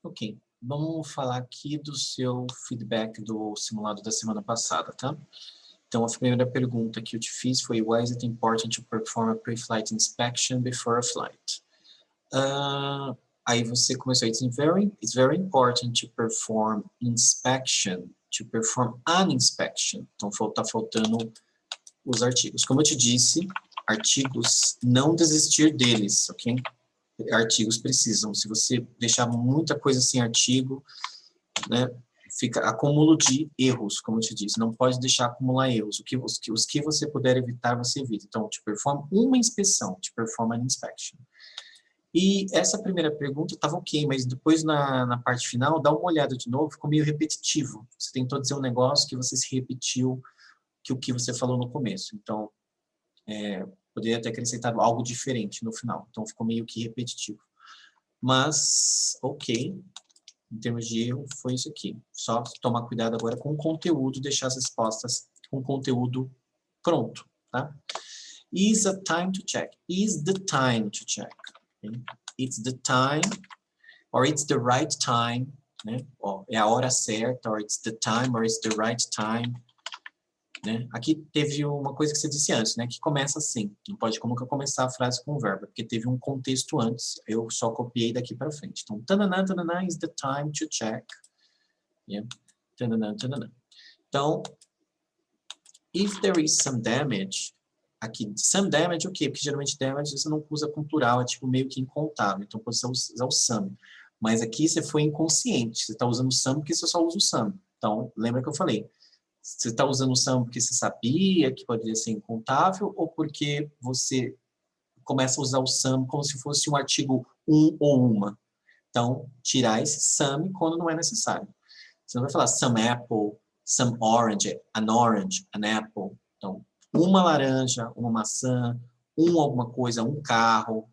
Ok, vamos falar aqui do seu feedback do simulado da semana passada, tá? Então, a primeira pergunta que eu te fiz foi Why is it important to perform a pre-flight inspection before a flight? Aí você começou, it's very important to perform inspection, to perform an inspection. Então, tá faltando os artigos. Como eu te disse, artigos, não desistir deles, ok? Artigos precisam. Se você deixar muita coisa sem artigo, né, fica acúmulo de erros, como eu te disse. Não pode deixar acumular erros. Os que você puder evitar, você evita. Então, te performa uma inspeção, te performa an inspection. E essa primeira pergunta estava ok, mas depois na parte final, dá uma olhada de novo, ficou meio repetitivo. Você tentou dizer um negócio que você se repetiu que o que você falou no começo. Então, poderia ter acrescentado algo diferente no final. Então, ficou meio que repetitivo. Mas, ok, em termos de erro, foi isso aqui. Só tomar cuidado agora com o conteúdo, deixar as respostas com o conteúdo pronto, tá? Is a time to check. Is the time to check. Okay? It's the time, or it's the right time, né? É a hora certa, or it's the time, or it's the right time. Né? Aqui teve uma coisa que você disse antes, né? Que começa assim. Não pode nunca começar a frase com o verbo, porque teve um contexto antes. Eu só copiei daqui para frente. Então, tananã, tananã is the time to check. Yeah. Tananã, tananã. Então, if there is some damage, aqui, some damage, ok, porque geralmente damage você não usa com plural, é tipo meio que incontável. Então, pode usar o some. Mas aqui você foi inconsciente. Você está usando some porque você só usa o some. Então, lembra que eu falei? Você está usando o some porque você sabia que poderia ser incontável ou porque você começa a usar o some como se fosse um artigo um ou uma. Então, tirar esse some quando não é necessário. Você não vai falar some apple, some orange, an apple. Então, uma laranja, uma maçã, alguma coisa, um carro.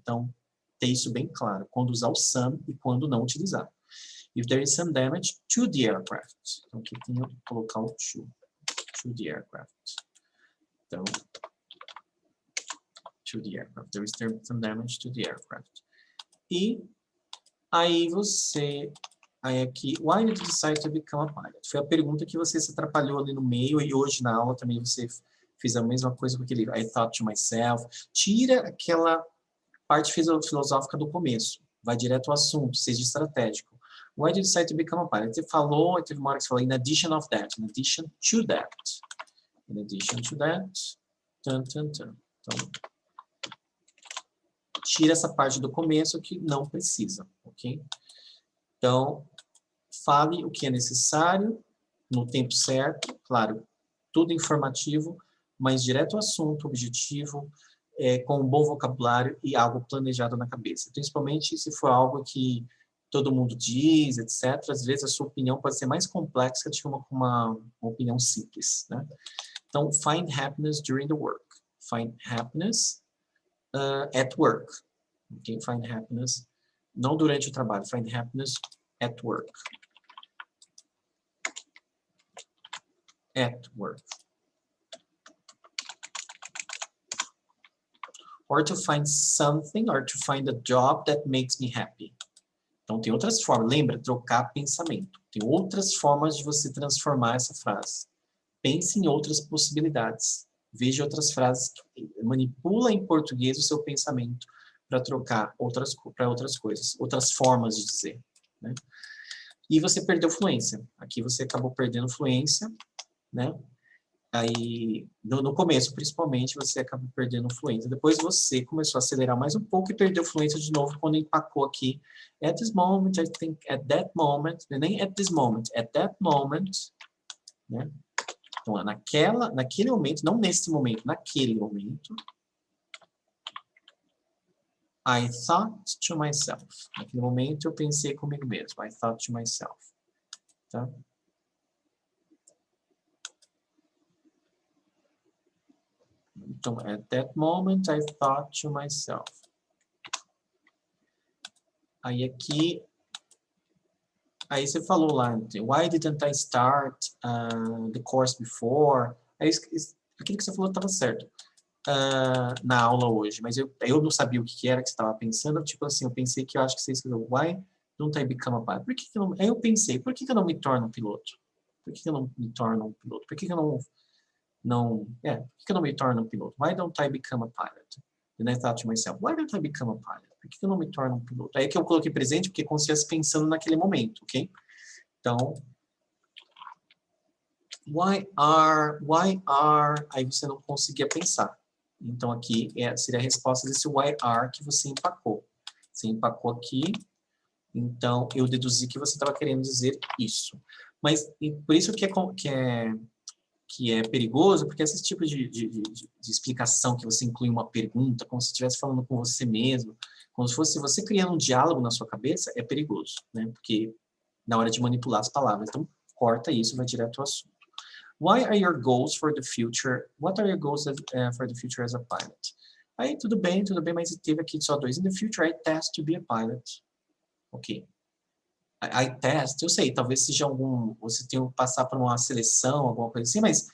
Então, ter isso bem claro. Quando usar o some e quando não utilizar. If there is some damage to the aircraft. Então, aqui tem que colocar o to the aircraft. Então, to the aircraft. There is some damage to the aircraft. E aí você, aí aqui, why did you decide to become a pilot? Foi a pergunta que você se atrapalhou ali no meio e hoje na aula também você fez a mesma coisa com aquele I thought to myself. Tira aquela parte filosófica do começo. Vai direto ao assunto, seja estratégico. Why did you decide to become a pilot? Você falou, teve uma hora que você falou, in addition of that, in addition to that. In addition to that, tan, tan, tan. Então, tira essa parte do começo que não precisa, ok? Então, fale o que é necessário, no tempo certo, claro, tudo informativo, mas direto ao assunto, objetivo, com um bom vocabulário e algo planejado na cabeça. Principalmente se for algo que todo mundo diz, etc. Às vezes a sua opinião pode ser mais complexa do que uma opinião simples, né? Então, find happiness during the work. Find happiness at work. Okay? Find happiness, não durante o trabalho. Find happiness at work. At work. Or to find something, or to find a job that makes me happy. Então, tem outras formas. Lembra, trocar pensamento. Tem outras formas de você transformar essa frase. Pense em outras possibilidades. Veja outras frases. Manipula em português o seu pensamento para trocar para outras coisas. Outras formas de dizer. Né? E você perdeu fluência. Aqui você acabou perdendo fluência. Né? Aí, no começo, principalmente, você acabou perdendo fluência. Depois você começou a acelerar mais um pouco e perdeu fluência de novo quando empacou aqui. At this moment, I think, at that moment, nem at this moment, at that moment, né? Então, naquele momento, não nesse momento, naquele momento, I thought to myself. Naquele momento, eu pensei comigo mesmo. I thought to myself. Tá? Então, at that moment, I thought to myself. Aí aqui, aí você falou lá, why didn't I start the course before? Aí, aquilo que você falou estava certo na aula hoje, mas eu não sabia o que era que você estava pensando, tipo assim, eu pensei que eu acho que você escreveu, why Don't I become a pilot? Por que que eu não... Aí eu pensei, por que que eu não me torno um piloto? Por que que eu não me torno um piloto? Por que que eu por que que eu não me torno um piloto? Why don't I become a pilot? And I thought to myself, why don't I become a pilot? Por que que eu não me torno um piloto? Aí é que eu coloquei presente, porque é como se estivesse pensando naquele momento, ok? Então, aí você não conseguia pensar. Então aqui seria a resposta desse why are que você empacou. Você empacou aqui, então eu deduzi que você estava querendo dizer isso. Mas por isso que é perigoso, porque esse tipo de explicação que você inclui uma pergunta, como se estivesse falando com você mesmo, como se fosse você criando um diálogo na sua cabeça, é perigoso, né? Porque na hora de manipular as palavras. Então, corta isso, vai direto ao assunto. Why are your goals for the future? What are your goals for the future as a pilot? Aí, tudo bem, mas teve aqui só 2. In the future, I test to be a pilot. Ok. I test, eu sei, talvez seja você tenha que passar por uma seleção, alguma coisa assim, mas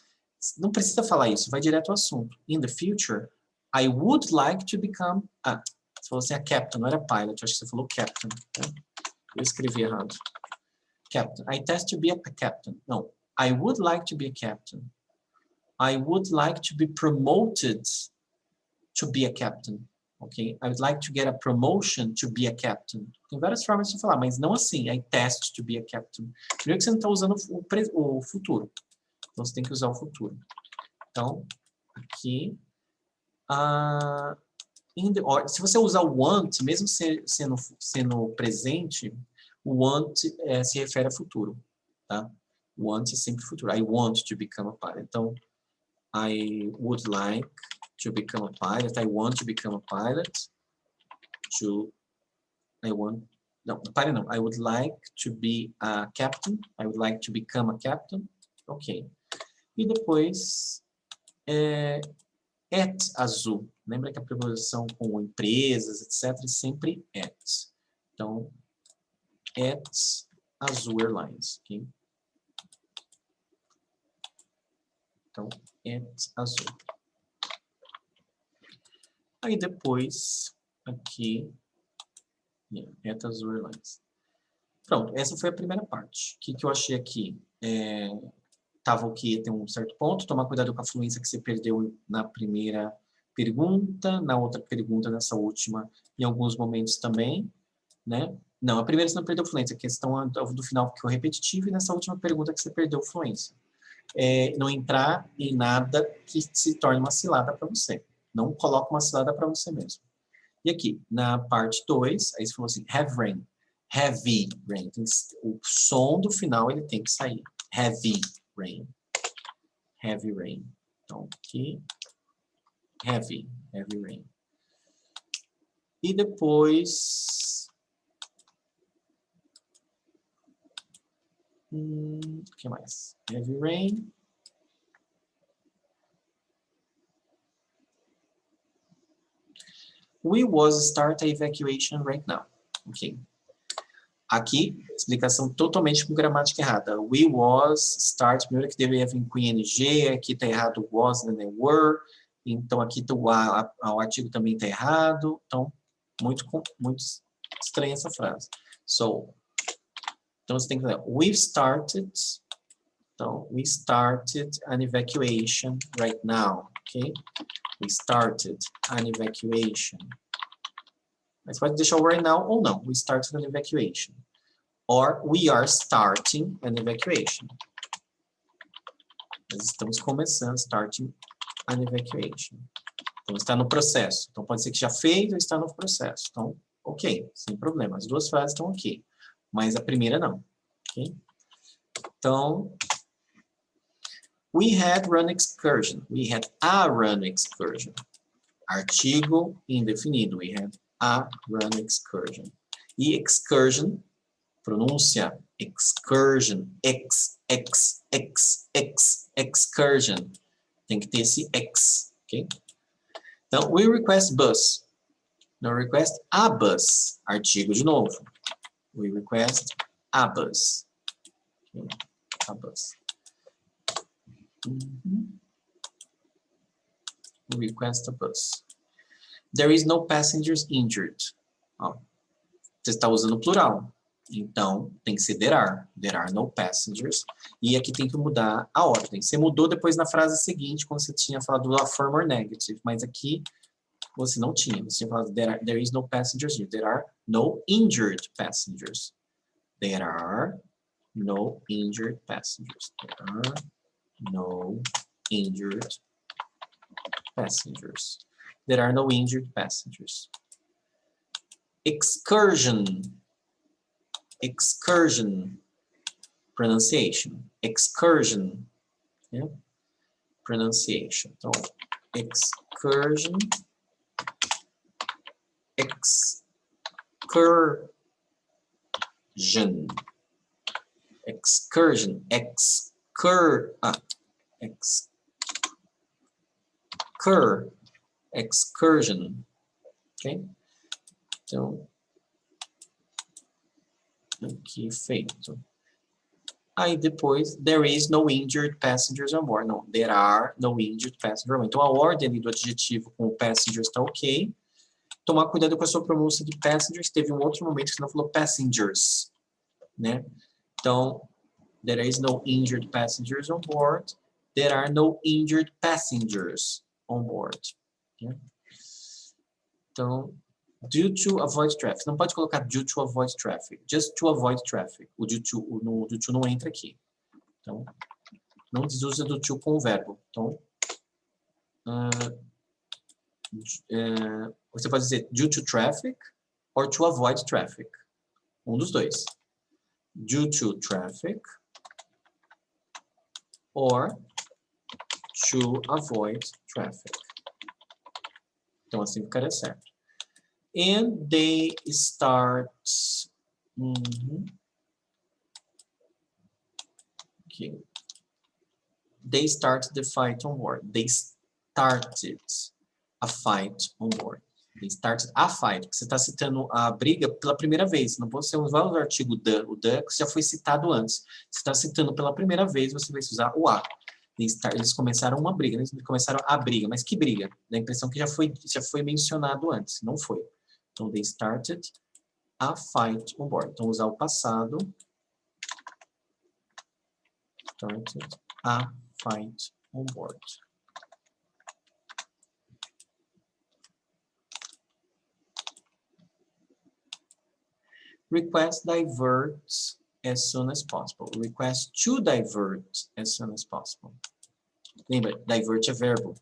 não precisa falar isso, vai direto ao assunto. In the future, I would like to become... você falou assim, a captain, não era pilot, acho que você falou captain. Né? Eu escrevi errado. Captain. I test to be a captain. No, I would like to be a captain. I would like to be promoted to be a captain. Okay? I would like to get a promotion to be a captain. Tem várias formas de falar, mas não assim. I test to be a captain. Primeiro que você não está usando o futuro. Então, você tem que usar o futuro. Então, aqui... se você usar o want, mesmo sendo presente, o want se refere a futuro, tá? Want é sempre futuro. I want to become a pilot. Então, I would like to become a pilot. I want to become a pilot. I would like to be a captain. I would like to become a captain. Ok. E depois, at azul. Lembra que a preposição com empresas, etc., é sempre at. Então, at Azul Airlines. Okay? Então, at Azul. Aí depois, aqui, at Azul Airlines. Pronto, essa foi a primeira parte. O que eu achei aqui? Tava o que tem um certo ponto, tomar cuidado com a fluência que você perdeu na primeira pergunta, na outra pergunta, nessa última, em alguns momentos também, né? Não, a primeira você não perdeu fluência, a questão do final ficou repetitivo, e nessa última pergunta que você perdeu fluência. Não entrar em nada que se torne uma cilada para você. Não coloca uma cilada para você mesmo. E aqui, na parte 2, aí você falou assim, have rain, heavy rain. O som do final ele tem que sair. Heavy rain. Heavy rain. Então, aqui, heavy rain. E depois... o que mais? Heavy rain. We was start a evacuation right now. Ok. Aqui, explicação totalmente com gramática errada. We was start, primeiro que deveria vir com ing, aqui está errado was, né, were. Então aqui o artigo também está errado. Então, muito estranha essa frase. Então você tem que dizer, we've started. Então, we started an evacuation right now, ok? We started an evacuation. Mas pode deixar o right now ou não. We started an evacuation. Or we are starting an evacuation. Nós estamos começando, starting an evacuation. Então, está no processo. Então, pode ser que já fez ou está no processo. Então, ok, sem problema. As duas frases estão ok. Mas a primeira não. Ok? Então... We had run excursion. We had a run excursion. Artigo indefinido. We had a run excursion. E excursion, pronúncia excursion. Excursion. Tem que ter esse X. Okay? Então, we request bus. No request a bus. Artigo de novo. We request a bus. Okay? A bus. Request a bus. There is no passengers injured. Ó, você está usando o plural. Então, tem que ser there are. There are no passengers. E aqui tem que mudar a ordem. Você mudou depois na frase seguinte, quando você tinha falado do affirm or negative. Mas aqui você não tinha. Você tinha falado there is no passengers here. There are no injured passengers. There are no injured passengers. There are no injured passengers. There are no injured passengers. Excursion. Excursion. Pronunciation. Excursion. Yeah? Pronunciation. Então, excursion. Excursion. Excursion. Excursion. Ok? Então, aqui feito. Aí depois, there is no injured passengers on board. Não, there are no injured passengers on board. Então a ordem ali do adjetivo com o passengers está ok. Tomar cuidado com a sua pronúncia de passengers. Teve um outro momento que você não falou passengers, né? Então, there is no injured passengers on board. There are no injured passengers on board. Okay? Então, due to avoid traffic. Não pode colocar due to avoid traffic. Just to avoid traffic. O due to não entra aqui. Então, não desusa do to com o verbo. Então, você pode dizer due to traffic or to avoid traffic. Um dos dois. Due to traffic or to avoid traffic. Então, assim ficaria certo. And they start... Okay. They started the fight on board. They started a fight on board. They started a fight. Você está citando a briga pela primeira vez. Não você vai usar o artigo the. O the já foi citado antes. Você está citando pela primeira vez, você vai usar o a. Eles começaram uma briga. Eles começaram a briga. Mas que briga? Dá a impressão que já foi mencionado antes. Não foi. Então, they started a fight on board. Então, usar o passado. Started a fight on board. Request diverts as soon as possible. Request to divert as soon as possible. Lembra, divert é verbo.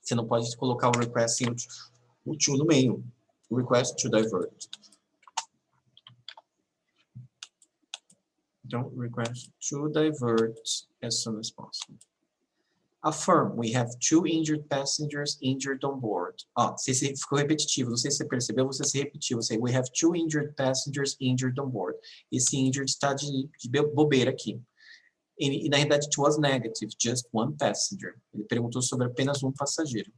Você não pode colocar o request sem o to no meio. Request to divert. Então, request to divert as soon as possible. Affirm, we have 2 injured passengers injured on board. Se ficou repetitivo, não sei se você percebeu, você se repetiu. Você, we have 2 injured passengers injured on board. Esse injured está de bobeira aqui. E na realidade, it was negative, just one passenger. Ele perguntou sobre apenas um passageiro.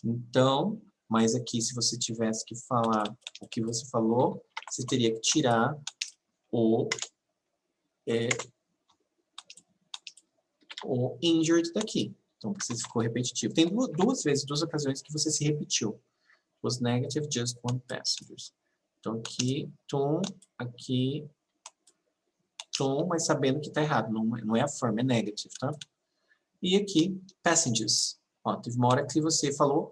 Então, mas aqui, se você tivesse que falar o que você falou, você teria que tirar o injured daqui. Então, você ficou repetitivo. Tem duas ocasiões que você se repetiu. Was negative, just one passenger. Então, aqui, tom, mas sabendo que está errado. Não é affirm, é negative, tá? E aqui, passengers. Teve uma hora que você falou,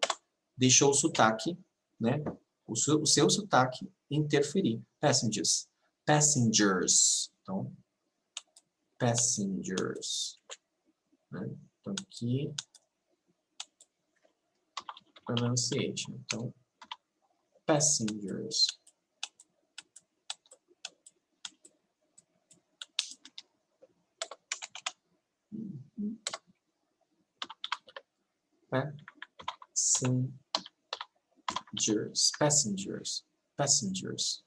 deixou o sotaque, né? O seu sotaque interferir. Passengers. Passengers. Então, passengers. Né? Então, aqui, pronunciation. Então, passengers. Passengers.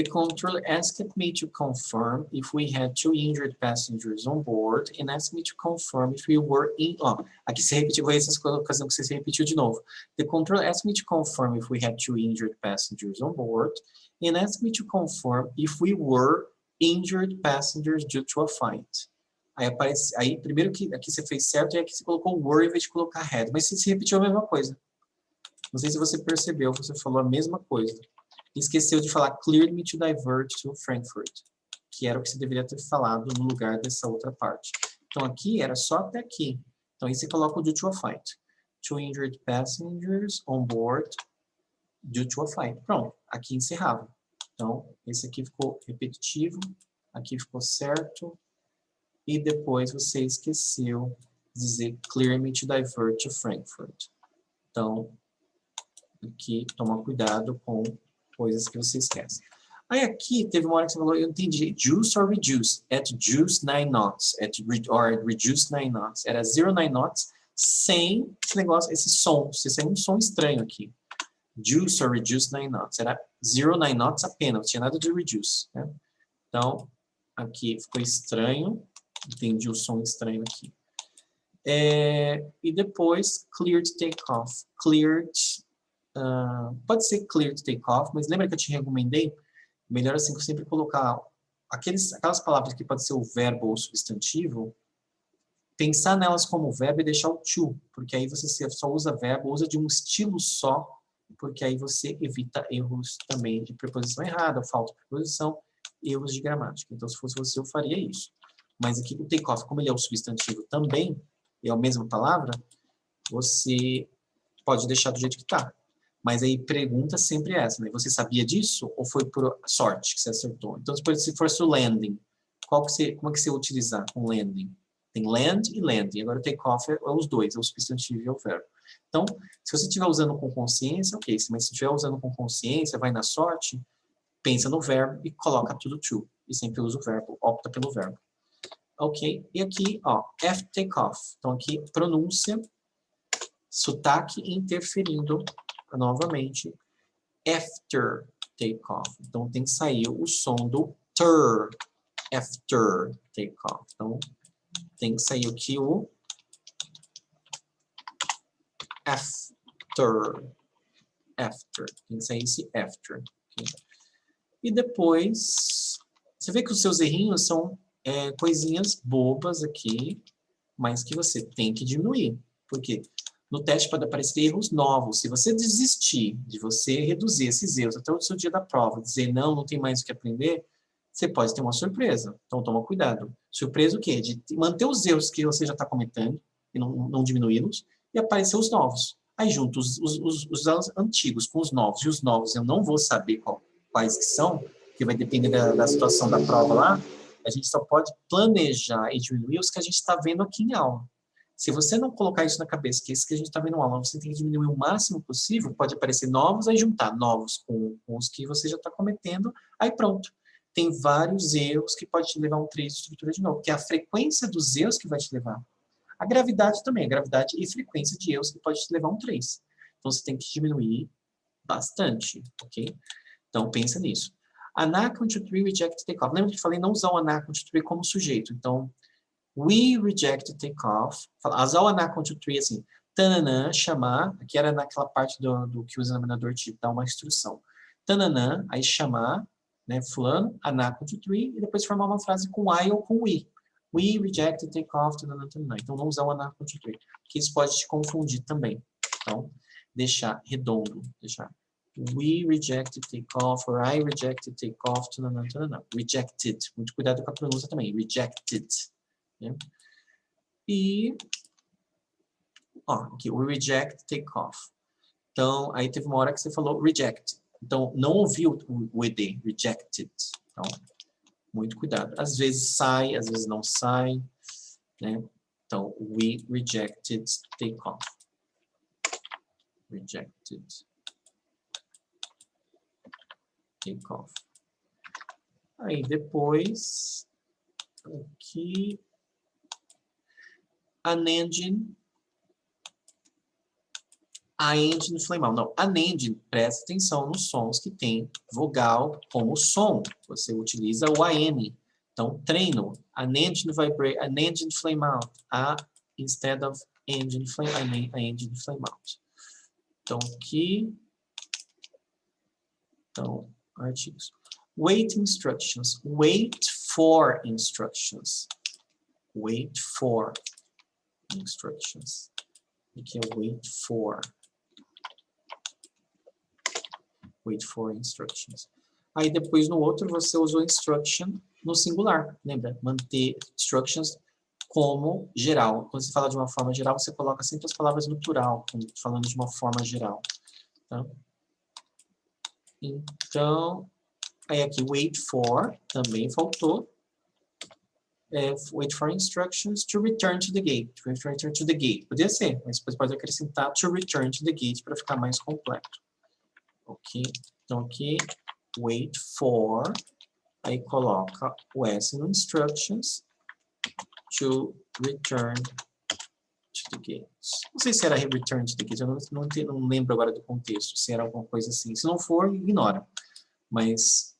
The controller asked me to confirm if we had 2 injured passengers on board and asked me to confirm if we were in... Ó, aqui você repetiu, foi essas ocasiões que você repetiu de novo. The controller asked me to confirm if we had 2 injured passengers on board and asked me to confirm if we were injured passengers due to a fight. Aí aparece, aí primeiro que aqui você fez certo e aqui você colocou were em vez de colocar had, mas você repetiu a mesma coisa. Não sei se você percebeu, você falou a mesma coisa. Esqueceu de falar cleared me to divert to Frankfurt, que era o que você deveria ter falado no lugar dessa outra parte. Então aqui era só até aqui. Então aí você coloca o due to a fight. 2 injured passengers on board due to a fight. Pronto, aqui encerrava. Então esse aqui ficou repetitivo, aqui ficou certo, e depois você esqueceu de dizer clear me to divert to Frankfurt. Então aqui toma cuidado com coisas que você esquece. Aí aqui teve uma hora que você falou, eu entendi, juice or reduce, at juice 9 knots, or reduce 9 knots. Era 09 knots, sem esse negócio, esse som, se saiu um som estranho aqui. Juice or reduce 9 knots, era 09 knots apenas, não tinha nada de reduce. Né? Então, aqui ficou estranho, entendi o som estranho aqui. E depois, cleared takeoff, cleared... pode ser clear to take off, mas lembra que eu te recomendei? Melhor assim que sempre colocar aquelas palavras que pode ser o verbo ou o substantivo, pensar nelas como verbo e deixar o to, porque aí você só usa verbo, usa de um estilo só, porque aí você evita erros também de preposição errada, falta de preposição, erros de gramática. Então, se fosse você, eu faria isso. Mas aqui o take off, como ele é o substantivo também, é a mesma palavra, você pode deixar do jeito que está. Mas aí pergunta sempre essa, né? Você sabia disso ou foi por sorte que você acertou? Então, se fosse o landing, como é que você utilizar com landing? Tem land e landing. Agora o take off é os dois, é o substantivo e é o verbo. Então, se você estiver usando com consciência, ok. Mas se estiver usando com consciência, vai na sorte, pensa no verbo e coloca tudo to. E sempre usa o verbo, opta pelo verbo. Ok? E aqui, ó, F take off. Então aqui, pronúncia, sotaque interferindo novamente, after takeoff. Então tem que sair o som do ter, after takeoff. Então tem que sair aqui o after. Tem que sair esse after. Okay? E depois, você vê que os seus errinhos são coisinhas bobas aqui, mas que você tem que diminuir. Por quê? No teste pode aparecer erros novos. Se você desistir de você reduzir esses erros até o seu dia da prova, dizer não tem mais o que aprender, você pode ter uma surpresa. Então toma cuidado. Surpresa o quê? De manter os erros que você já está cometendo e não diminuí-los e aparecer os novos. Aí junto os antigos com os novos, e os novos eu não vou saber quais que são, que vai depender da situação da prova lá, a gente só pode planejar e diminuir os que a gente está vendo aqui em aula. Se você não colocar isso na cabeça, que esse que a gente está vendo na aula, você tem que diminuir o máximo possível, pode aparecer novos, aí juntar novos com os que você já está cometendo, aí pronto. Tem vários erros que pode te levar a um 3 de estrutura de novo, que é a frequência dos erros que vai te levar. A gravidade também, a gravidade e frequência de erros que pode te levar a um 3. Então você tem que diminuir bastante, ok? Então pensa nisso. Anacron to 3 reject takeoff. Lembra que eu falei não usar o anacron to 3 como sujeito, então we reject takeoff. Usar o anacron to 3 assim, tananã, chamar, aqui era naquela parte do que o examinador te dá uma instrução. Tananã, aí chamar, né, fulano, anacron to 3, e depois formar uma frase com I ou com we. We reject takeoff, tananã, tananã. Então não usar o anacron to 3, porque isso pode te confundir também. Então, deixar redondo, deixar we reject takeoff, or I reject takeoff, tananã, tananã. Rejected, muito cuidado com a pronúncia também, rejected. Né? E, ó, aqui, we reject takeoff. Então, aí teve uma hora que você falou reject. Então, não ouviu o ED, rejected. Então, muito cuidado. Às vezes sai, às vezes não sai. Né? Então, we rejected takeoff. Rejected takeoff. Aí depois, aqui, an engine a engine flame out. Não, an engine, presta atenção nos sons que tem vogal como som. Você utiliza o AN. Então, treino. An engine vibrate, an engine flame out. Instead of engine flame, a engine flame out. Então, aqui. Então, artigos. Wait instructions. Wait for instructions. Wait for instructions. Aqui é wait for. Wait for instructions. Aí depois no outro você usou instruction no singular. Lembra? Manter instructions como geral. Quando você fala de uma forma geral, você coloca sempre as palavras no plural, falando de uma forma geral. Tá? Então, aí aqui wait for, também faltou. Wait for instructions to return to the gate. Wait for return to the gate. Podia ser, mas depois pode acrescentar to return to the gate para ficar mais completo. Ok? Então aqui, wait for, aí coloca o S no instructions to return to the gate. Não sei se era return to the gate, eu não lembro agora do contexto, se era alguma coisa assim. Se não for, ignora. Mas,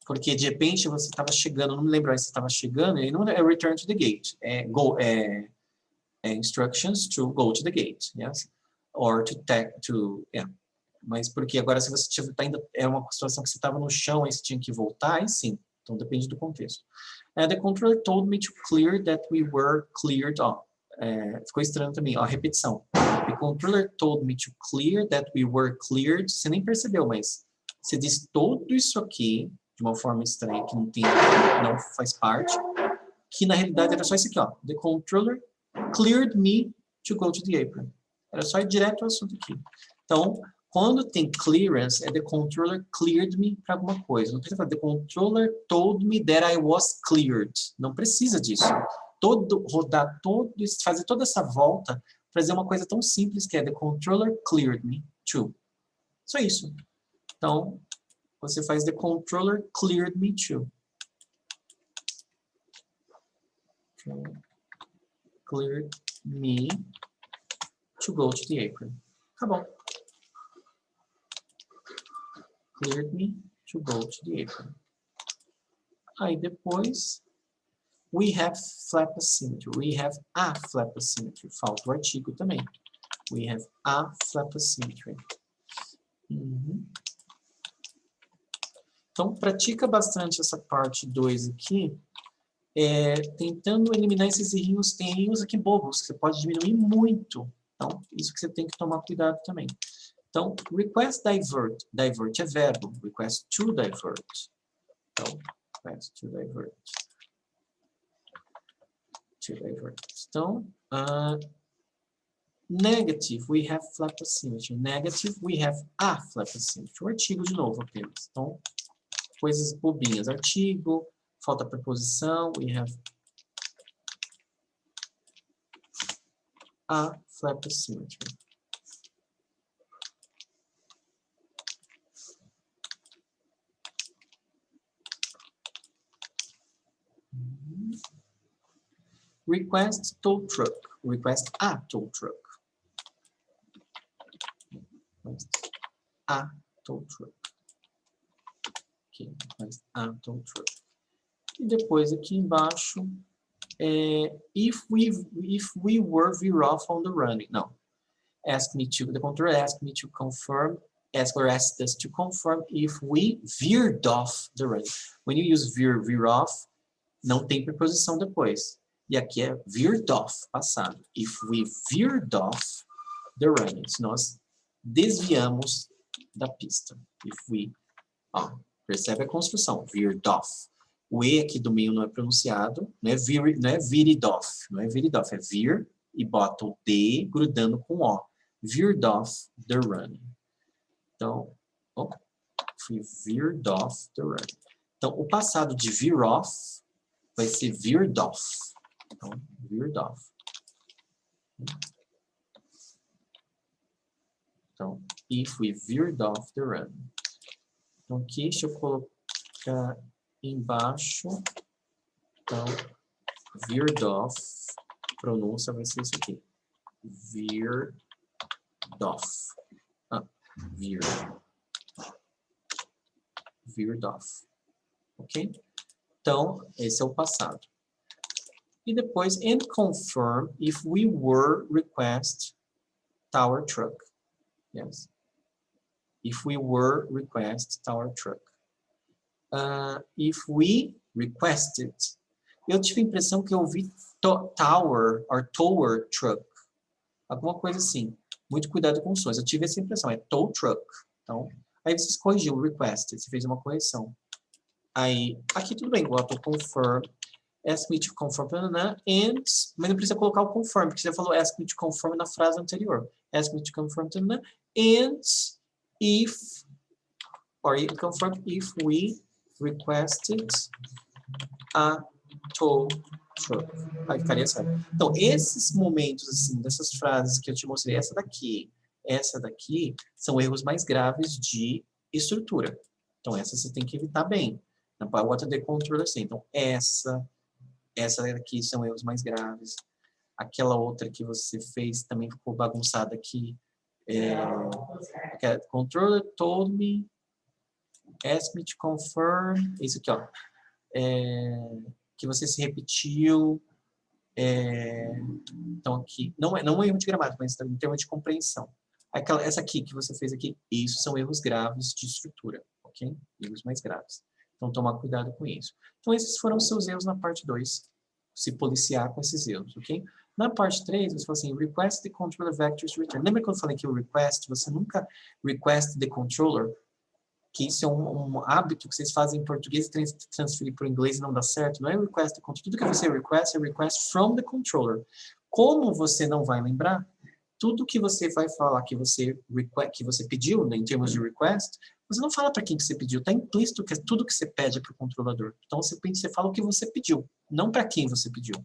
porque de repente você estava chegando, não me lembro se estava chegando, e não é return to the gate, é instructions to go to the gate, yes? Or yeah. Mas porque agora se você está ainda é uma situação que você estava no chão e você tinha que voltar, aí sim. Então depende do contexto. The controller told me to clear that we were cleared. Ficou estranho também, repetição. The controller told me to clear that we were cleared. Você nem percebeu, mas você diz tudo isso aqui de uma forma estranha que não faz parte, que na realidade era só isso aqui, ó. The controller cleared me to go to the apron. Era só ir direto ao assunto aqui. Então, quando tem clearance, the controller cleared me para alguma coisa. Não precisa falar, the controller told me that I was cleared. Não precisa disso. Fazer toda essa volta, fazer uma coisa tão simples que é the controller cleared me to. Só isso. Então, você faz the controller cleared me to. Cleared me to go to the apron. Acabou. Cleared me to go to the apron. Aí depois, we have flap asymmetry. We have a flap asymmetry. Falta o artigo também. We have a flap asymmetry. Então, pratica bastante essa parte 2 aqui, tentando eliminar esses errinhos. Tem errinhos aqui bobos, que você pode diminuir muito. Então, isso que você tem que tomar cuidado também. Então, request divert. Divert é verbo. Request to divert. Então, request to divert. To divert. Então, negative, we have flap asymmetry. Negative, we have a flap asymmetry. O artigo de novo apenas. Então, coisas bobinhas. Artigo, falta preposição, we have a flap asymmetry. Request tow truck. Request a tow truck. Request a tow truck. Aqui, request a tow truck. E depois aqui embaixo, if we were veer off on the running. Não. The controller asked me to confirm, asked us to confirm if we veered off the running. When you use veer off, não tem preposição depois. E aqui é veered off, passado. If we veered off the running. Se nós desviamos da pista. If we, percebe a construção, veered off. O E aqui do meio não é pronunciado, não é veered off, não é veered off, é veer e bota o D grudando com O. Veered off the running. Então, we veered off the running. Então, o passado de veer off vai ser veered off. Então, veered off. Então, if we veered off the running. Então, aqui, deixa eu colocar embaixo. Então, veered off, pronúncia vai ser isso aqui. veered off. Veered off. Ok? Então, esse é o passado. E depois, and confirm if we were request tower truck. Yes. If we were request tower truck. If we requested. Eu tive a impressão que eu ouvi tower or tower truck. Alguma coisa assim. Muito cuidado com os sons. Eu tive essa impressão. É tow truck. Então, aí você corrigiu requested. Você fez uma correção. Aí, aqui tudo bem. Botou confirm. Ask me to confirm, and, mas não precisa colocar o confirm, porque você falou ask me to confirm na frase anterior. Ask me to confirm, and if, or confirm if we requested a tow truck. Aí ficaria certo. Então, esses momentos, assim, dessas frases que eu te mostrei, essa daqui, são erros mais graves de estrutura. Então, essa você tem que evitar bem. What the controller say. Então, essa aqui são erros mais graves. Aquela outra que você fez também ficou bagunçada aqui. Controller told me, asked me to confirm. Isso aqui, ó. Que você se repetiu. Então, aqui, não é um erro de gramática, mas também em termos de compreensão. Essa aqui que você fez aqui, isso são erros graves de estrutura, ok? Erros mais graves. Então, tomar cuidado com isso. Então, esses foram os seus erros na parte 2. Se policiar com esses erros, ok? Na parte 3, você fala assim, request the controller vectors to return. Lembra que eu falei que o request, você nunca request the controller? Que isso é um hábito que vocês fazem em português e transferir para o inglês e não dá certo. Não é request the controller. Tudo que você request é request from the controller. Como você não vai lembrar, tudo que você vai falar que você pediu, né, em termos de request, você não fala para quem que você pediu. Está implícito que é tudo que você pede para o controlador. Então, você fala o que você pediu, não para quem você pediu.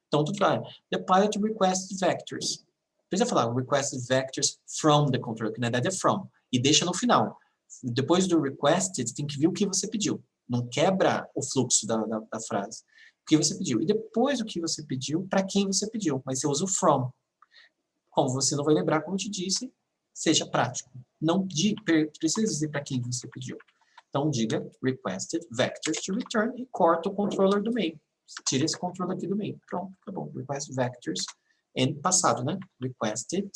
Então, tudo vai. The pilot requests vectors. Precisa falar request vectors from the controller, que na verdade é from. E deixa no final. Depois do requested, tem que ver o que você pediu. Não quebra o fluxo da frase. O que você pediu. E depois do que você pediu, para quem você pediu. Mas você usa o from. Como você não vai lembrar, como eu te disse, seja prático. Não precisa dizer para quem você pediu. Então, diga requested vectors to return e corta o controller do meio. Tira esse controller aqui do meio. Pronto, acabou. Request vectors em passado, né? Requested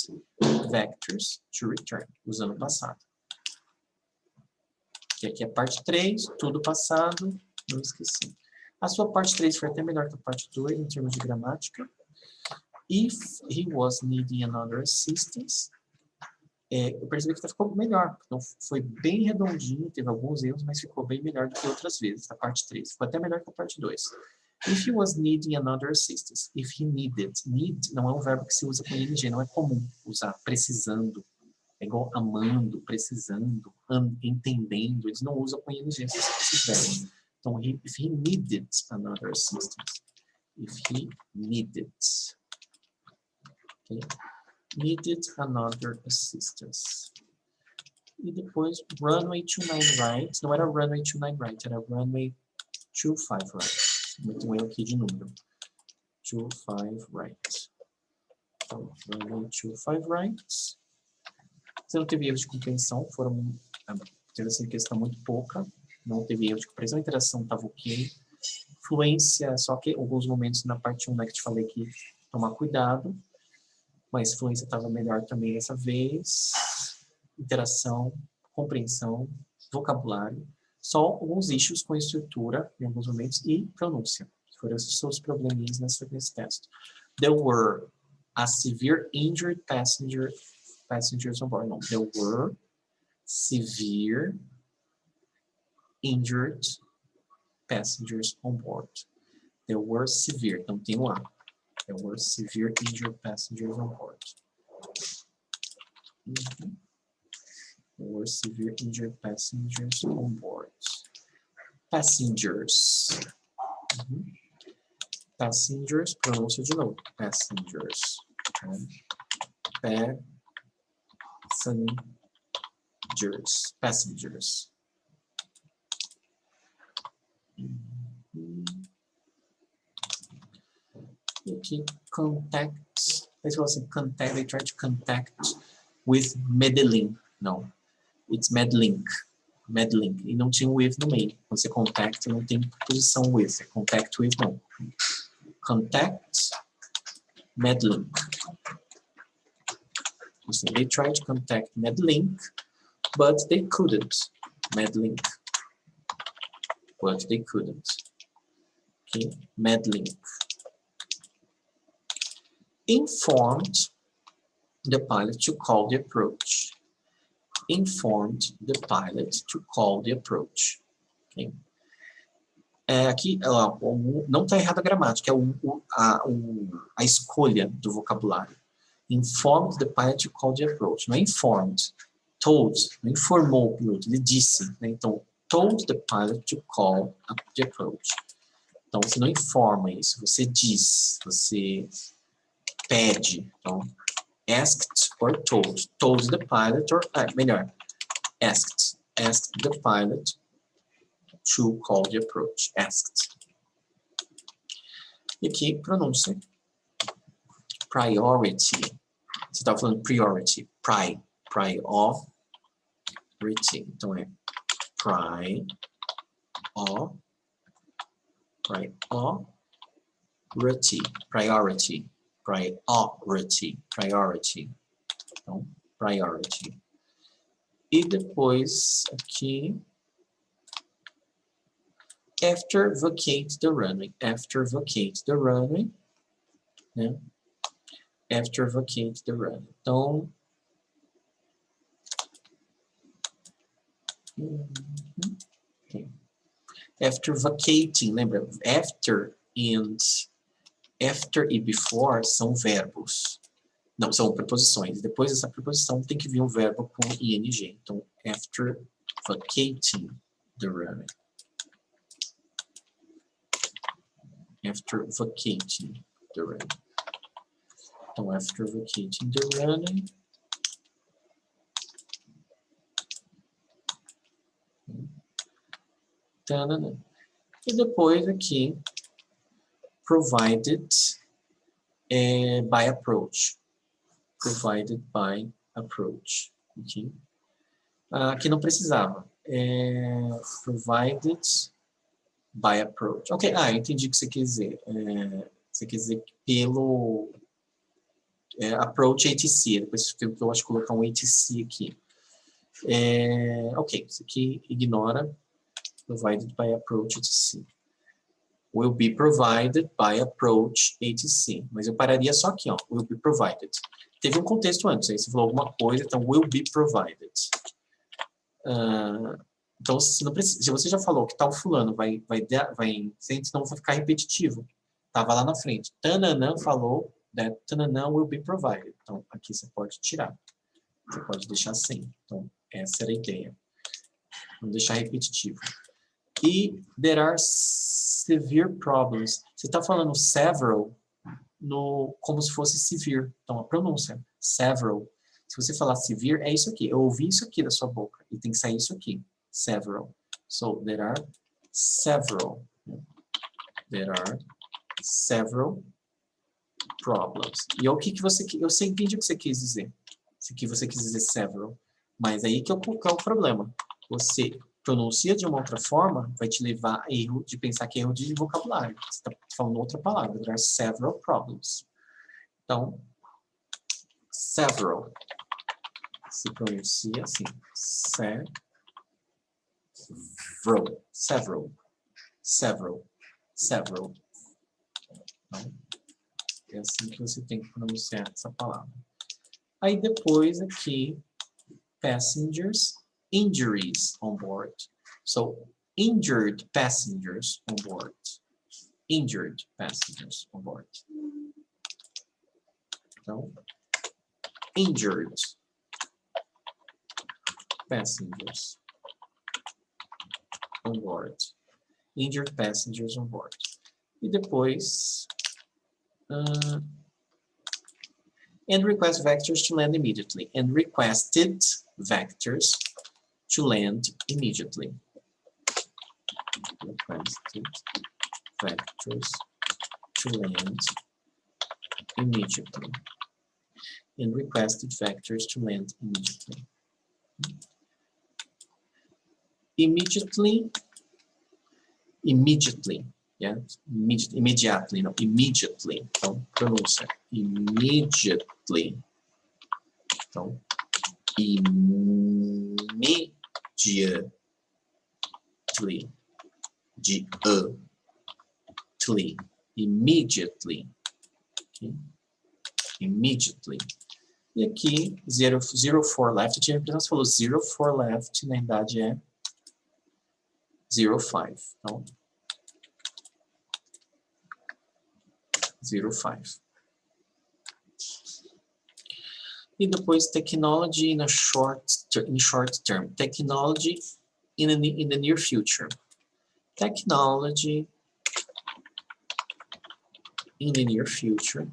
vectors to return, usando o passado. E aqui é a parte 3, tudo passado, não esqueci. A sua parte 3 foi até melhor que a parte 2 em termos de gramática. If he was needing another assistance, eu percebi que ficou melhor. Então, foi bem redondinho, teve alguns erros, mas ficou bem melhor do que outras vezes, a parte 3. Ficou até melhor que a parte 2. If he was needing another assistance. If he needed. Need não é um verbo que se usa com ing, não é comum usar precisando. É igual amando, precisando, entendendo. Eles não usam com ing esses verbos. Então, if he needed another assistance. If he needed. Okay. Needed another assistance. E depois, runway 29 right. Não era runway 29 right, era runway 25 right. Muito erro aqui de número. 25 right. Então, runway 25 right. Você não teve erros de compreensão, teve essa questão muito pouca. Não teve erro de compreensão, a interação estava ok. Fluência, só que alguns momentos na parte 1, né, que te falei que tomar cuidado. Mas fluência estava melhor também dessa vez. Interação, compreensão, vocabulário. Só alguns issues com estrutura em alguns momentos e pronúncia. Foram esses seus probleminhas nesse teste. There were a severe injured passengers on board. Não, there were severe injured passengers on board. There were severe, então tem o A. There were severe injured passengers on board. There were severe injured passengers on board. Passengers. Passengers, pronúncia de novo. Passengers. Passengers. E aqui, contacts Aí você fala assim, contact, they try to contact with Medellín. Não, it's Medlink. Medlink. E não tinha with no meio. Quando você contact, não tem posição with. É contact with, não. Contact Medlink. So they tried to contact Medlink, but they couldn't. Medlink. But they couldn't. Okay, Medlink. Informed the pilot to call the approach. Informed the pilot to call the approach. Okay. Aqui, não está errada a gramática, é a escolha do vocabulário. Informed the pilot to call the approach. Não é informed. Told. Não informou o piloto, ele disse. Né? Então, told the pilot to call the approach. Então, você não informa isso, você diz, você pede. Então, asked or told. Told the pilot, or melhor, asked. Asked the pilot to call the approach. Asked. E aqui, pronúncia. Priority. Você estava falando priority. Priority. Então é priority. Então, priority. E depois aqui, after vacate the runway. After vacate the runway, né? After vacate the runway. Então, okay. After vacating, lembra? After e before são verbos. Não, são preposições. Depois dessa preposição tem que vir um verbo com ing. Então, after vacating the runway. After vacating the runway. Então, after vacating the runway. E depois aqui, provided by approach. Provided by approach. Okay. Aqui não precisava. Provided by approach. Ok, entendi o que você quer dizer. Você quer dizer que pelo approach ATC. Depois eu acho que colocar um ATC aqui. Ok, isso aqui ignora. Provided by approach ATC. Will be provided by approach ATC. Mas eu pararia só aqui, ó. Will be provided. Teve um contexto antes, aí você falou alguma coisa, então will be provided. Então, se você já falou que tal fulano senão vai ficar repetitivo. Tava lá na frente. Tananã falou that tananã will be provided. Então, aqui você pode tirar. Você pode deixar sem. Então, essa era a ideia. Não deixar repetitivo. E there are severe problems. Você está falando several como se fosse severe. Então, a pronúncia, several. Se você falar severe, é isso aqui. Eu ouvi isso aqui da sua boca. E tem que sair isso aqui. Several. So, there are several. There are several problems. E o que você... Eu entendi o que você quis dizer. Isso aqui você quis dizer several. Mas aí que é o problema. Você pronuncia de uma outra forma, vai te levar a erro de pensar que é erro de vocabulário. Você está falando outra palavra. There are several problems. Então, several. Se pronuncia assim. Several. Então, é assim que você tem que pronunciar essa palavra. Aí depois aqui, passengers, injuries on board. So, injured passengers on board. Injured passengers on board. Então, injured passengers on board. Injured passengers on board. E depois, and request vectors to land immediately. And requested vectors to land immediately. Requested vectors to land immediately. and requested vectors to land immediately. Immediately, yeah, immediately, não, immediately, então, pronúncia, immediately, então, immediately, de immediately, okay? Immediately. E aqui, zero for left, eu tinha a impressão que você falou zero for left, na verdade é 05. Então, 05. E depois, technology in short term. Technology in the near future. Technology in the near future.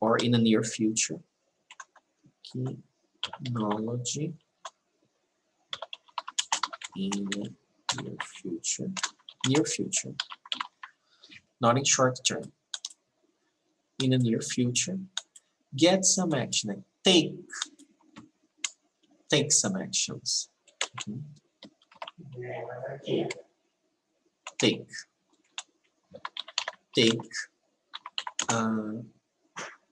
Or in the near future. Technology in the near future. Near future. Not in short term. In the near future. Get some action. Take some actions.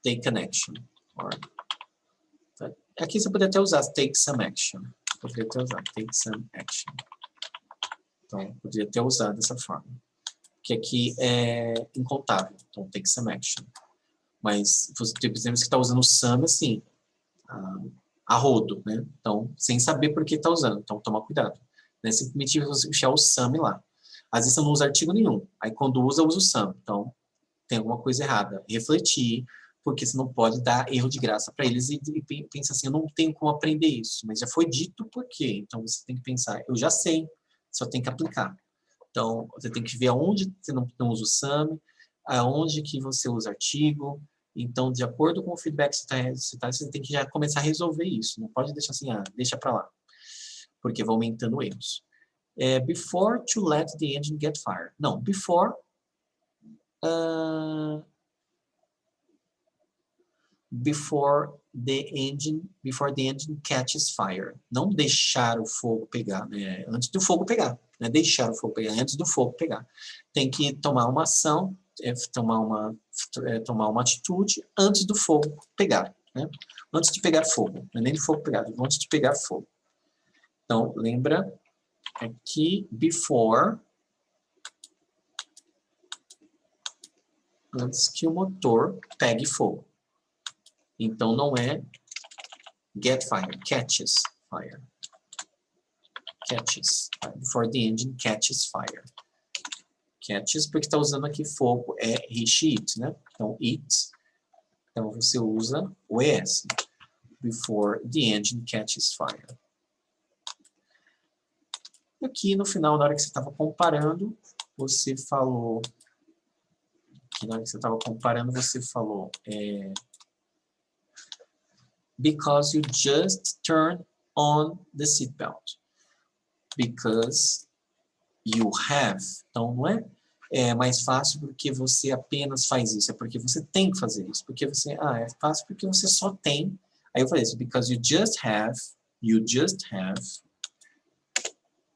Take an action. Or, aqui você poderia até usar take some action. Poderia até usar take some action. Então, poderia até usar dessa forma. Que aqui é incontável. Então, take some action. Mas você tem que estar usando some assim, a rodo, né? Então, sem saber por que está usando. Então, toma cuidado. Né? Simplesmente você puxar o some lá. Às vezes você não usa artigo nenhum. Aí, quando usa o some. Então, tem alguma coisa errada. Refletir, porque você não pode dar erro de graça para eles e pensa assim, eu não tenho como aprender isso. Mas já foi dito por quê. Então, você tem que pensar, eu já sei, só tem que aplicar. Então, você tem que ver aonde você não usa o some, aonde que você usa artigo. Então, de acordo com o feedback que você tem que já começar a resolver isso. Não pode deixar assim, deixa para lá. Porque vai aumentando erros. Before to let the engine get fired. Não, before the engine catches fire. Não deixar o fogo pegar, né? Antes do fogo pegar. Não é deixar o fogo pegar, antes do fogo pegar. Tem que tomar uma ação, tomar uma atitude antes do fogo pegar. Né? Antes de pegar fogo. Não é nem de fogo pegar, antes de pegar fogo. Então, lembra aqui, before, antes que o motor pegue fogo. Então, não é get fire, catches fire. Catches, before the engine catches fire. Catches, porque está usando aqui fogo, é reach it, né? Então, it, então você usa o ES. Before the engine catches fire. Aqui no final, na hora que você estava comparando, você falou... because you just turned on the seatbelt. Because you have. Então, não é mais fácil porque você apenas faz isso. É porque você tem que fazer isso. Porque você... é fácil porque você só tem. Aí eu falei isso. Because you just have.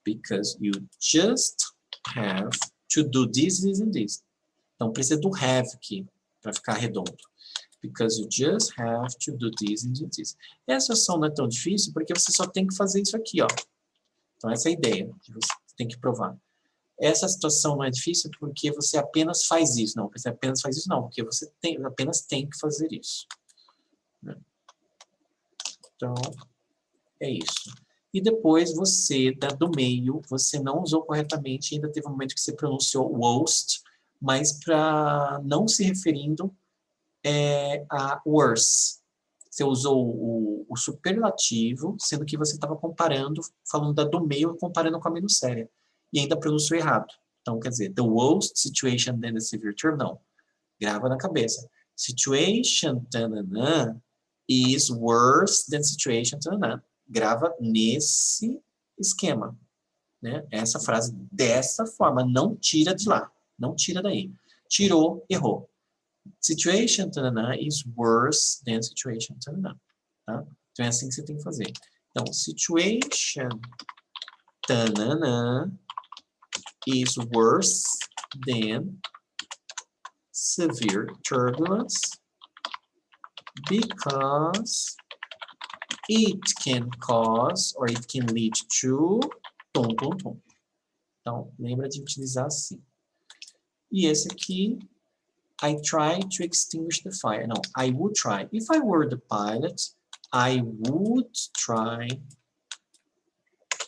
Because you just have to do this, this, and this. Então, precisa do have aqui, para ficar redondo. Because you just have to do this and do this. Essa ação não é tão difícil, porque você só tem que fazer isso aqui, ó. Então, essa é a ideia que você tem que provar. Essa situação não é difícil porque você apenas faz isso. Não, você apenas faz isso não, porque você apenas tem que fazer isso. Então, é isso. E depois você, do meio, você não usou corretamente, ainda teve um momento que você pronunciou worst, mas para não se referindo a worse. Você usou o superlativo, sendo que você estava comparando, falando da do meio, comparando com a menos séria. E ainda pronunciou errado. Então, quer dizer, the worst situation than the severe term, não. Grava na cabeça. Situation, tanana, is worse than situation, tanana. Grava nesse esquema. Né? Essa frase dessa forma. Não tira de lá. Não tira daí. Tirou, errou. Situation, tanana, is worse than situation, tanana. Tá? Então é assim que você tem que fazer. Então, situation, tanana, is worse than severe turbulence because it can cause or it can lead to tom, tom, tom. Então, lembra de utilizar assim. E esse aqui, I try to extinguish the fire. Não, I would try. If I were the pilot, I would try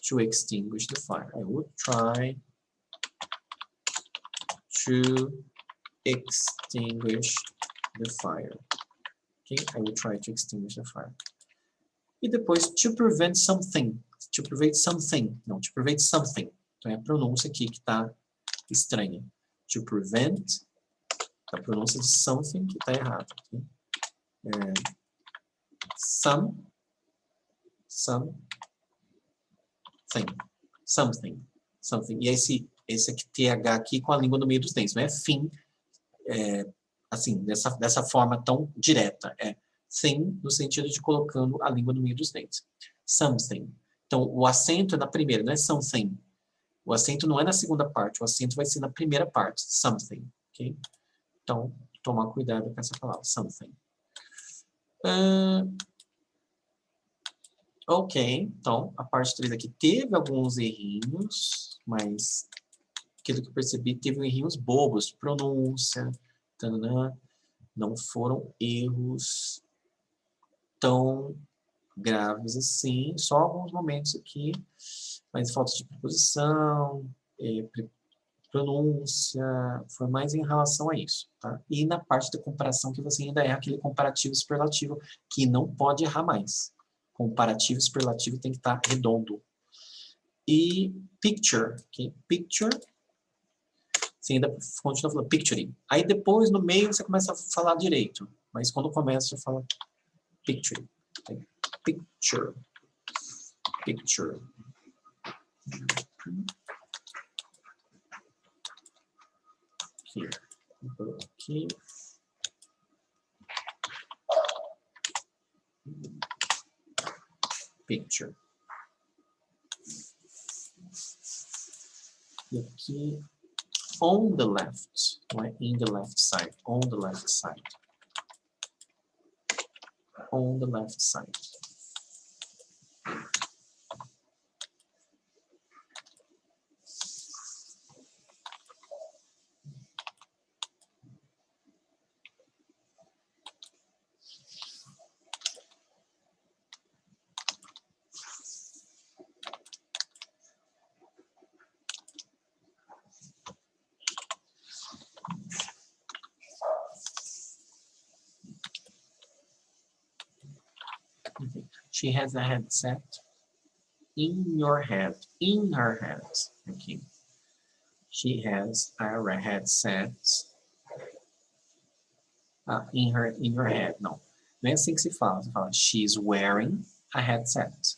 to extinguish the fire. I would try to extinguish the fire. Okay? I would try to extinguish the fire. E depois, to prevent something. To prevent something. Não, to prevent something. Então é a pronúncia aqui que está estranha. To prevent, a pronúncia de something que está errada. Okay? Something. E esse aqui, TH aqui com a língua no meio dos dentes. Não é fim, assim, dessa forma tão direta. É thing, no sentido de colocando a língua no meio dos dentes. Something. Então, o acento é na primeira, não é something. O acento não é na segunda parte, o acento vai ser na primeira parte. Something. Ok? Então, tomar cuidado com essa palavra. Something. Ok, então, a parte 3 aqui teve alguns errinhos, mas aquilo que eu percebi, teve errinhos bobos de pronúncia, tanana, não foram erros tão graves assim, só alguns momentos aqui, mas falta de preposição, pronúncia, foi mais em relação a isso, tá? E na parte da comparação que você ainda erra aquele comparativo superlativo, que não pode errar mais. Comparativo superlativo tem que estar redondo. E picture, okay? Picture, você ainda continua falando picturing. Aí depois, no meio, você começa a falar direito. Mas quando começa, você fala picturing. Okay? Picture. Picture. Here. Aqui. Picture. E aqui, on the left, não é in the left side, on the left side. On the left side. She has a headset in your head, in her head. Okay. She has a headset in your head. Não, não é assim que se fala. Você fala, she's wearing a headset.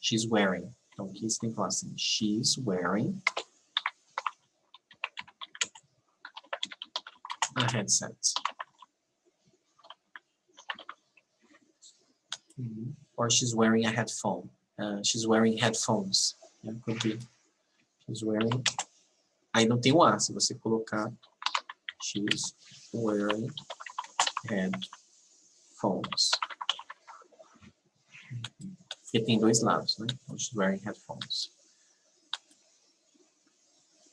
She's wearing. Então aqui você tem que falar assim, she's wearing a headset. Or she's wearing a headphone. She's wearing headphones. Yeah, could be. She's wearing. Aí não tem o A, se você colocar she's wearing headphones. Porque tem dois lados, né? Então, she's wearing headphones.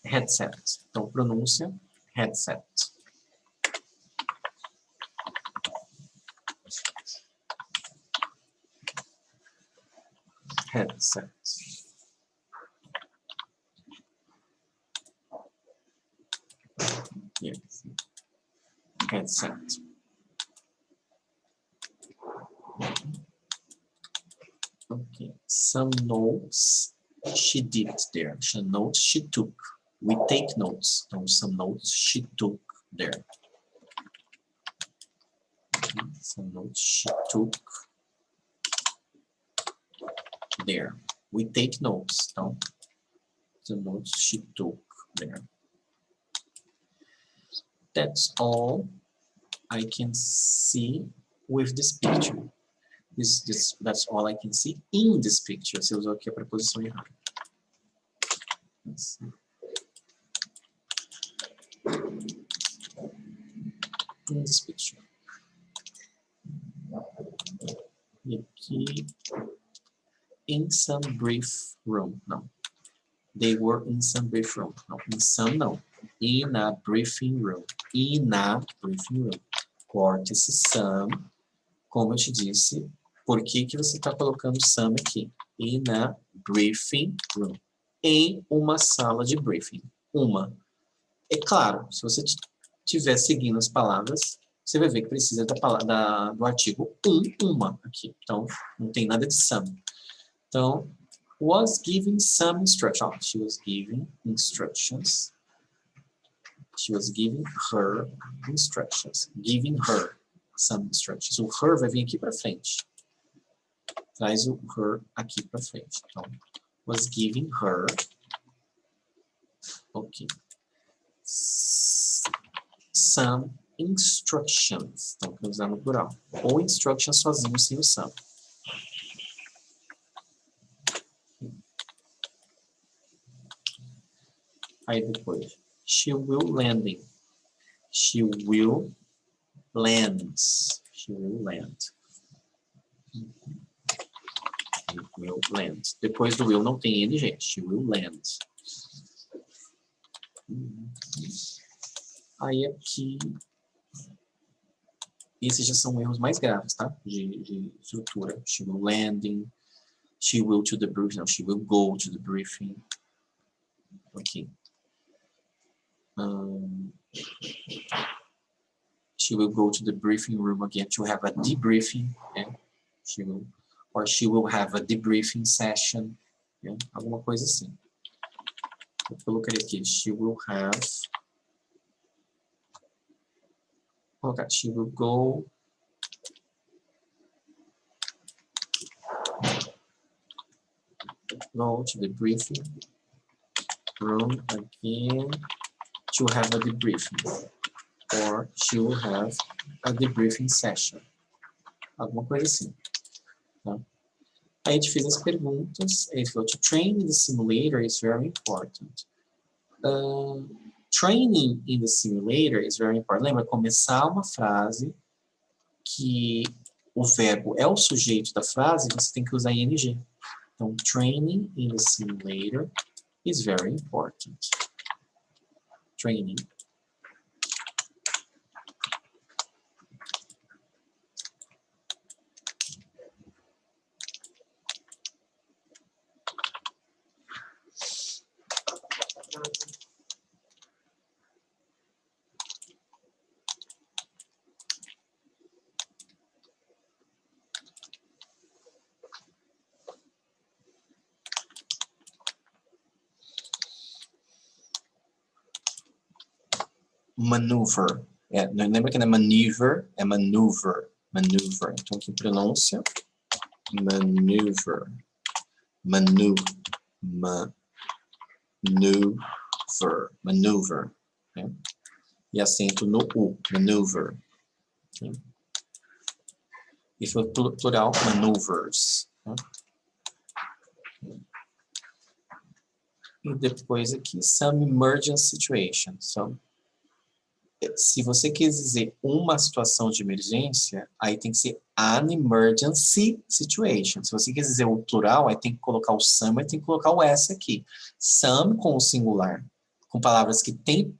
Headset. Então, pronúncia, headset. Headset. Yes. Headset. Okay. Some notes she did there. Some notes she took. We take notes. So some notes she took there. Okay. Some notes she took there. We take notes. So the notes she took there. That's all I can see with this picture. That's all I can see in this picture. Você usou aqui a preposição errada. In this picture. E aqui, in some brief room. Não. They were in some brief room. Não, in some não. In a briefing room. In a briefing room. Corte esse some. Como eu te disse, por que que você está colocando some aqui? In a briefing room. Em uma sala de briefing. Uma. É claro, se você estiver seguindo as palavras, você vai ver que precisa do artigo uma aqui. Então, não tem nada de some. Então, was giving some instructions. Oh, she was giving instructions. She was giving her instructions. Giving her some instructions. O her vai vir aqui para frente. Traz o her aqui para frente. Então, was giving her. Ok. Some instructions. Então, vou usar no plural. Ou instructions sozinho, sem o some. Aí depois, she will landing. She will lands. She will land. She will land. Depois do will não tem N, gente. She will land. Aí aqui, esses já são erros mais graves, tá? De estrutura. She will landing. She will to the briefing. Não, she will go to the briefing. Ok. She will go to the briefing room again to have a debriefing. Yeah? She will have a debriefing session. Yeah? Alguma coisa assim. Eu colocaria aqui. She will have. Okay, she will go. Go to the briefing room again to have a debriefing. Or she will have a debriefing session. Alguma coisa assim. Tá? Aí a gente fez as perguntas. Ele falou, to train in the simulator is very important. Training in the simulator is very important. Lembra, começar uma frase que o verbo é o sujeito da frase, você tem que usar ing. Então, training in the simulator is very important. Training. Maneuver. Lembra que não é maneuver, é maneuver. Maneuver. Então, aqui pronúncia. Maneuver. Maneuver. Okay? E acento no U. Maneuver. Okay? E for plural, maneuvers. Okay? E depois aqui, some emergency situations. So, se você quer dizer uma situação de emergência, aí tem que ser an emergency situation. Se você quer dizer o plural, aí tem que colocar o some, aí tem que colocar o S aqui. Some com o singular, com palavras que tem,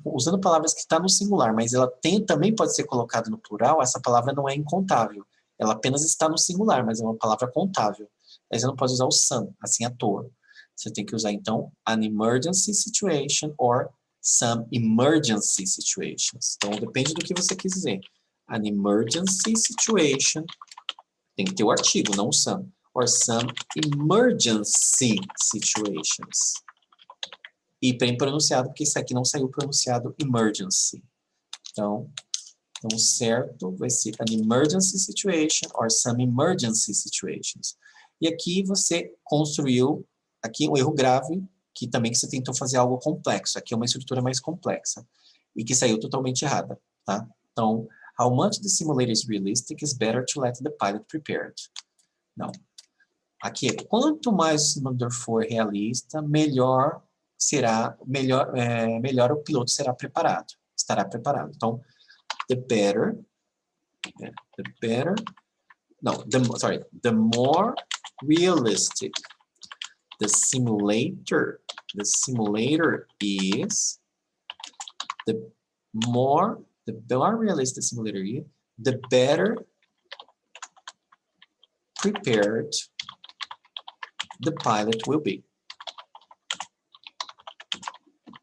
usando palavras que está no singular, mas ela também pode ser colocada no plural, essa palavra não é incontável. Ela apenas está no singular, mas é uma palavra contável. Aí você não pode usar o some, assim à toa. Você tem que usar, então, an emergency situation or some emergency situations. Então, depende do que você quis dizer. An emergency situation, tem que ter o artigo, não o some. Or some emergency situations. E bem pronunciado, porque isso aqui não saiu pronunciado emergency. Então, certo vai ser an emergency situation or some emergency situations. E aqui você construiu, aqui um erro grave, que também que você tentou fazer algo complexo. Aqui é uma estrutura mais complexa. E que saiu totalmente errada, tá? Então, How much the simulator is realistic is better to let the pilot prepared. Não. Aqui, quanto mais o simulador for realista, melhor o piloto será preparado, estará preparado. Então, the more realistic the simulator is, the more realistic the simulator is, the better prepared the pilot will be.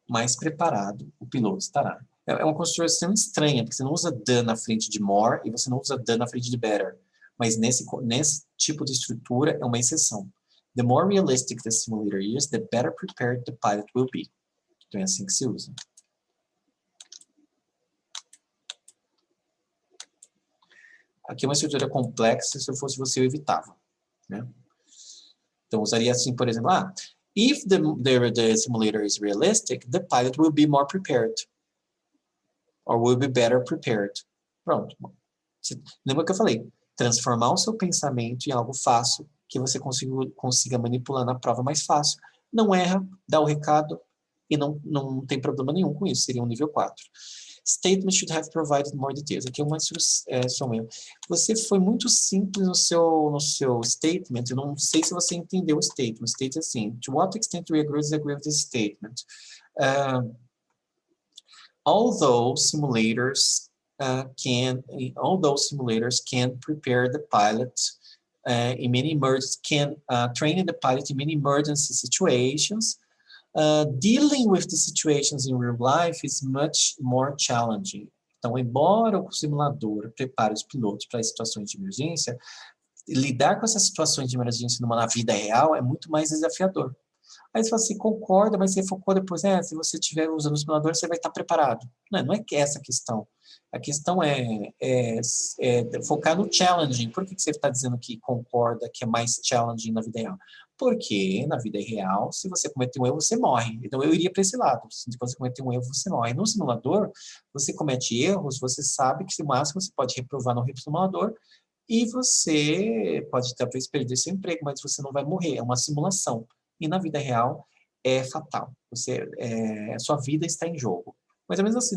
Mais preparado o piloto estará. É uma construção estranha, porque você não usa the na frente de more e você não usa the na frente de better. Mas nesse tipo de estrutura é uma exceção. The more realistic the simulator is, the better prepared the pilot will be. Então é assim que se usa. Aqui é uma estrutura complexa, se eu fosse você, eu evitava, né? Então, usaria assim, por exemplo, if the simulator is realistic, the pilot will be more prepared. Or will be better prepared. Pronto. Lembra que eu falei? Transformar o seu pensamento em algo fácil, que você consiga manipular na prova mais fácil. Não erra, dá o recado e não tem problema nenhum com isso. Seria um nível 4. Statement should have provided more details. Aqui é uma instrução mesmo. Você foi muito simples no seu statement. Eu não sei se você entendeu o statement. O statement é assim: to what extent do you agree with this statement? Although simulators can prepare the pilot in many emergency, train the pilot in many emergency situations, dealing with the situations in real life is much more challenging. Então, embora o simulador prepare os pilotos para situações de emergência, lidar com essas situações de emergência na vida real é muito mais desafiador. Aí você fala assim, concorda, mas você focou depois, se você estiver usando o simulador, você vai estar preparado. Não é que essa a questão. A questão é focar no challenging. Por que você está dizendo que concorda que é mais challenging na vida real? Porque na vida real, se você cometer um erro, você morre. Então eu iria para esse lado. Se você cometer um erro, você morre. No simulador, você comete erros, você sabe que no máximo você pode reprovar no simulador e você pode talvez perder seu emprego, mas você não vai morrer. É uma simulação. E na vida real é fatal. A sua vida está em jogo. Mas é mesmo assim,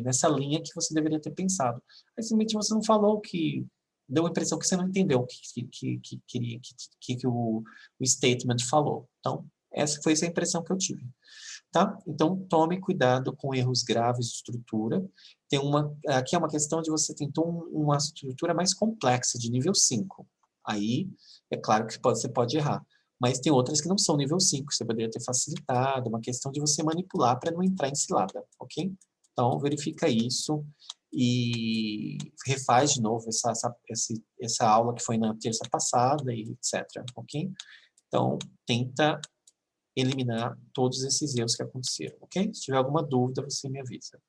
nessa linha que você deveria ter pensado. Mas simplesmente você não falou que deu a impressão que você não entendeu o que o statement falou. Então, essa foi a impressão que eu tive. Tá? Então, tome cuidado com erros graves de estrutura. Aqui é uma questão de você tentou uma estrutura mais complexa, de nível 5. Aí, é claro que você pode errar. Mas tem outras que não são nível 5, você poderia ter facilitado, uma questão de você manipular para não entrar em cilada, ok? Então, verifica isso e refaz de novo essa aula que foi na terça passada e etc, ok? Então, tenta eliminar todos esses erros que aconteceram, ok? Se tiver alguma dúvida, você me avisa.